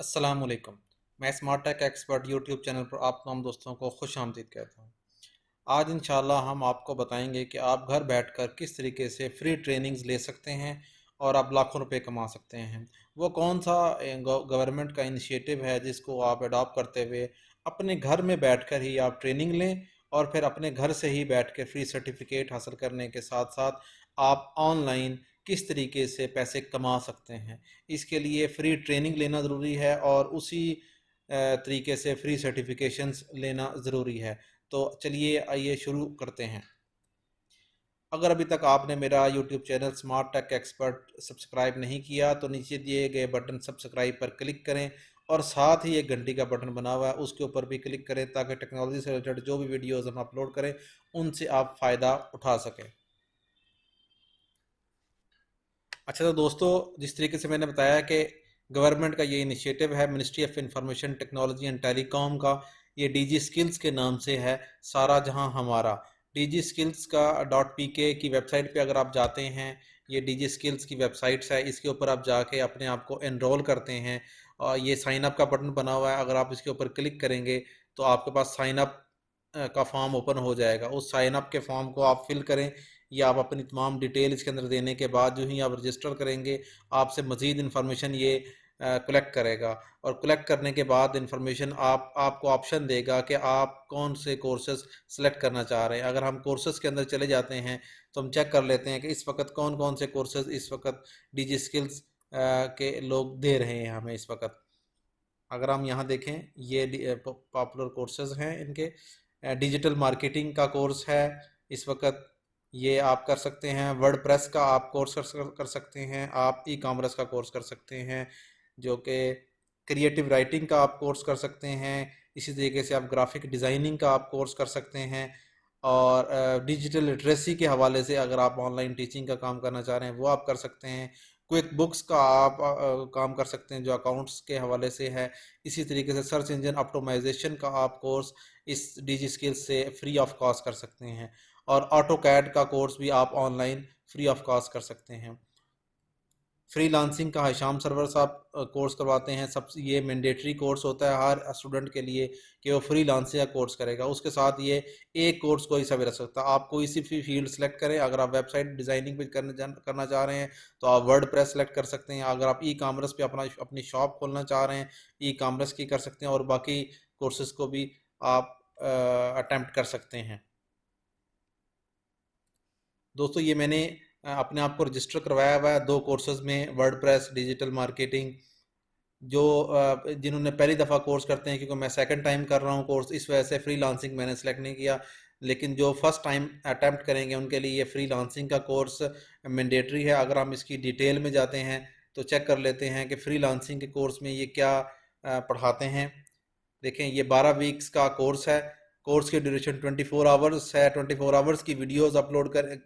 अस्सलाम वालेकुम। मैं smart tech expert YouTube channel पर आप तमाम दोस्तों को खुश आमदीद कहता हूँ। आज इंशाल्लाह हम आपको बताएंगे कि आप घर बैठकर किस तरीके से फ्री ट्रेनिंग्स ले सकते हैं और आप लाखों रुपए कमा सकते हैं। वो कौन सा गवर्नमेंट का इनिशिएटिव है जिसको आप अडॉप्ट करते हुए अपने घर में बैठकर ही आप ट्रेनिंग लें और फिर अपने घर से ही बैठ कर फ्री सर्टिफिकेट हासिल करने के साथ साथ आप ऑनलाइन किस तरीके से पैसे कमा सकते हैं। इसके लिए फ्री ट्रेनिंग लेना ज़रूरी है और उसी तरीके से फ्री सर्टिफिकेशंस लेना ज़रूरी है। तो चलिए आइए शुरू करते हैं। अगर अभी तक आपने मेरा YouTube channel smart tech expert subscribe नहीं किया तो नीचे दिए गए बटन सब्सक्राइब पर क्लिक करें और साथ ही एक घंटी का बटन बना हुआ है उसके ऊपर भी क्लिक करें ताकि टेक्नोलॉजी से रिलेटेड जो भी वीडियोस हम अपलोड करें उनसे आप फ़ायदा उठा सकें। अच्छा तो दोस्तों, जिस तरीके से मैंने बताया कि गवर्नमेंट का ये इनिशिएटिव है, ministry of information technology and telecom का, ये डीजी स्किल्स के नाम से है, सारा जहां हमारा। डीजी स्किल्स का .pk की वेबसाइट पे अगर आप जाते हैं, ये डीजी स्किल्स की वेबसाइट्स है, इसके ऊपर आप जाके अपने आप को एनरोल करते हैं और ये साइन अप का बटन बना हुआ है। अगर आप इसके ऊपर क्लिक करेंगे तो आपके पास साइन अप का फॉर्म ओपन हो जाएगा। उस साइन अप के फॉर्म को आप फिल करें या आप अपनी तमाम डिटेल इसके अंदर देने के बाद जो ही आप रजिस्टर करेंगे आपसे मज़ीद इन्फॉर्मेशन ये कलेक्ट करेगा और कलेक्ट करने के बाद इन्फॉर्मेशन आपको ऑप्शन देगा कि आप कौन से कोर्सेज सेलेक्ट करना चाह रहे हैं। अगर हम कोर्सेज के अंदर चले जाते हैं तो हम चेक कर लेते हैं कि इस वक्त कौन कौन से कोर्सेज इस वक्त डीजी स्किल्स के लोग दे रहे हैं हमें इस वक्त। अगर हम यहाँ देखें, ये पॉपुलर कोर्सेज हैं इनके। डिजिटल मार्केटिंग का कोर्स है इस वक्त, ये आप कर सकते हैं। वर्डप्रेस का आप कोर्स कर सकते हैं। आप ई कॉमर्स का कोर्स कर सकते हैं जो कि क्रिएटिव राइटिंग का आप कोर्स कर सकते हैं। इसी तरीके से आप ग्राफिक डिज़ाइनिंग का आप कोर्स कर सकते हैं और डिजिटल लिटरेसी के हवाले से अगर आप ऑनलाइन टीचिंग का काम करना चाह रहे हैं वो आप कर सकते हैं। क्विक बुक्स का आप काम कर सकते हैं जो अकाउंट्स के हवाले से है। इसी तरीके से सर्च इंजन ऑप्टिमाइजेशन का आप कोर्स इस डिजी स्किल्स से फ्री ऑफ कॉस्ट कर सकते हैं और ऑटो कैड का कोर्स भी आप ऑनलाइन फ्री ऑफ कॉस्ट कर सकते हैं। फ्रीलांसिंग का हिशाम सरवर साहब कोर्स करवाते हैं। सब ये मैंडेटरी कोर्स होता है हर स्टूडेंट के लिए कि वो फ्रीलांसिंग का कोर्स करेगा। उसके साथ ये एक कोर्स कोई सा भी रख सकता है। आप कोई सी भी फील्ड सेलेक्ट करें। अगर आप वेबसाइट डिज़ाइनिंग पे करना चाह रहे हैं तो आप वर्डप्रेस सेलेक्ट कर सकते हैं। अगर आप ई कॉमर्स पे अपनी शॉप खोलना चाह रहे हैं, ई कॉमर्स की कर सकते हैं और बाकी कोर्सेज को भी आप अटेम्प्ट कर सकते हैं। दोस्तों, ये मैंने अपने आप को रजिस्टर करवाया हुआ है 2 कोर्सेज में, वर्डप्रेस, डिजिटल मार्केटिंग। जो जिन्होंने पहली दफ़ा कोर्स करते हैं, क्योंकि मैं सेकंड टाइम कर रहा हूँ कोर्स, इस वजह से फ्रीलांसिंग मैंने सेलेक्ट नहीं किया। लेकिन जो फर्स्ट टाइम अटेम्प्ट करेंगे उनके लिए ये फ्रीलांसिंग का कोर्स मैंडेटरी है। अगर हम इसकी डिटेल में जाते हैं तो चेक कर लेते हैं कि फ्रीलांसिंग के कोर्स में ये क्या पढ़ाते हैं। देखें, ये 12 वीक्स का कोर्स है। कोर्स की ड्यूरेशन 24 आवर्स है। 24 आवर्स की वीडियोस अपलोड कर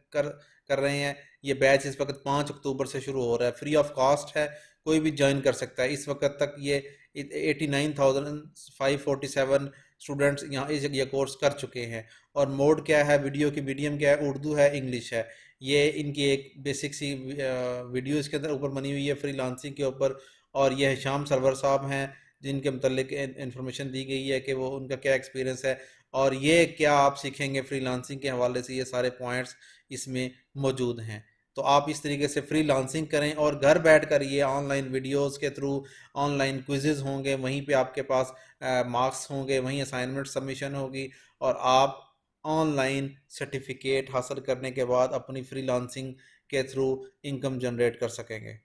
कर रहे हैं। ये बैच इस वक्त 5 अक्टूबर से शुरू हो रहा है। फ्री ऑफ कॉस्ट है, कोई भी ज्वाइन कर सकता है। इस वक्त तक ये 89,547 स्टूडेंट्स यहाँ इस ये कोर्स कर चुके हैं। और मोड क्या है, वीडियो की मीडियम क्या है, उर्दू है, इंग्लिश है। ये इनकी एक बेसिक सी वीडियो इसके अंदर ऊपर बनी हुई है फ्रीलांसिंग के ऊपर। और ये हिशाम सरवर साहब हैं जिनके मतलब इंफॉर्मेशन दी गई है कि वो उनका क्या एक्सपीरियंस है और ये क्या आप सीखेंगे फ्रीलांसिंग के हवाले से। ये सारे पॉइंट्स इसमें मौजूद हैं। तो आप इस तरीके से फ्रीलांसिंग करें और घर बैठकर ये ऑनलाइन वीडियोस के थ्रू ऑनलाइन क्विजेज होंगे, वहीं पे आपके पास मार्क्स होंगे, वहीं असाइनमेंट सबमिशन होगी और आप ऑनलाइन सर्टिफिकेट हासिल करने के बाद अपनी फ्रीलांसिंग के थ्रू इनकम जनरेट कर सकेंगे।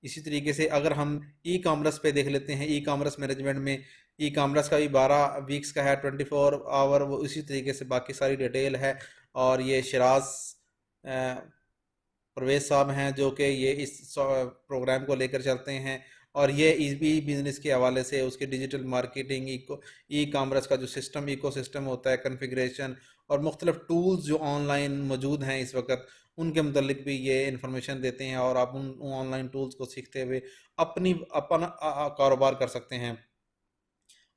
इसी तरीके से अगर हम ई कॉमर्स पे देख लेते हैं, ई कॉमर्स मैनेजमेंट में ई कॉमर्स का भी 12 वीक्स का है, 24 आवर, वो इसी तरीके से बाकी सारी डिटेल है। और ये शराज परवेज साहब हैं जो कि ये इस प्रोग्राम को लेकर चलते हैं और ये ई बिज़नेस के हवाले से उसके डिजिटल मार्केटिंग, ई कॉमर्स का जो सिस्टम, इको सिस्टम होता है, कन्फिग्रेशन और मुख्तलिफ टूल्स जो ऑनलाइन मौजूद हैं इस वक्त, उनके मतलब भी ये इन्फॉर्मेशन देते हैं और आप उन ऑनलाइन टूल्स को सीखते हुए अपना कारोबार कर सकते हैं।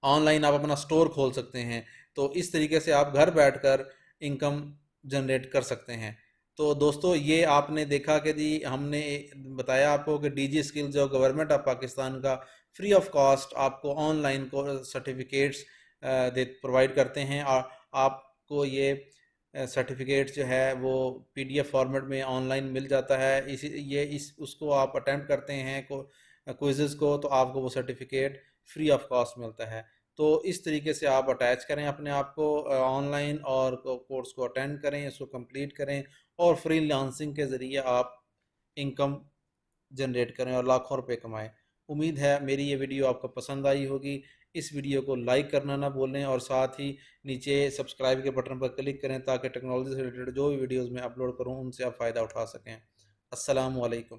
ऑनलाइन आप अपना स्टोर खोल सकते हैं। तो इस तरीके से आप घर बैठकर इनकम जनरेट कर सकते हैं। तो दोस्तों, ये आपने देखा कि जी हमने बताया आपको कि डीजी स्किल जो गवर्नमेंट ऑफ पाकिस्तान का फ्री ऑफ कॉस्ट आपको ऑनलाइन को सर्टिफिकेट्स दे प्रोवाइड करते हैं। और आपको ये सर्टिफिकेट जो है वो पीडीएफ फॉर्मेट में ऑनलाइन मिल जाता है। इस उसको आप अटेम्प्ट करते हैं क्विज़ेस को, तो आपको वो सर्टिफिकेट फ्री ऑफ कॉस्ट मिलता है। तो इस तरीके से आप अटैच करें अपने आप को ऑनलाइन, और कोर्स को अटेंड करें, इसको कंप्लीट करें, और फ्रीलांसिंग के ज़रिए आप इनकम जनरेट करें और लाखों रुपए कमाएं। उम्मीद है मेरी ये वीडियो आपको पसंद आई होगी। इस वीडियो को लाइक करना ना भूलें, और साथ ही नीचे सब्सक्राइब के बटन पर क्लिक करें ताकि टेक्नोलॉजी से रिलेटेड जो भी वीडियोज़ मैं अपलोड करूँ उनसे आप फ़ायदा उठा सकें। अस्सलामु अलैकुम।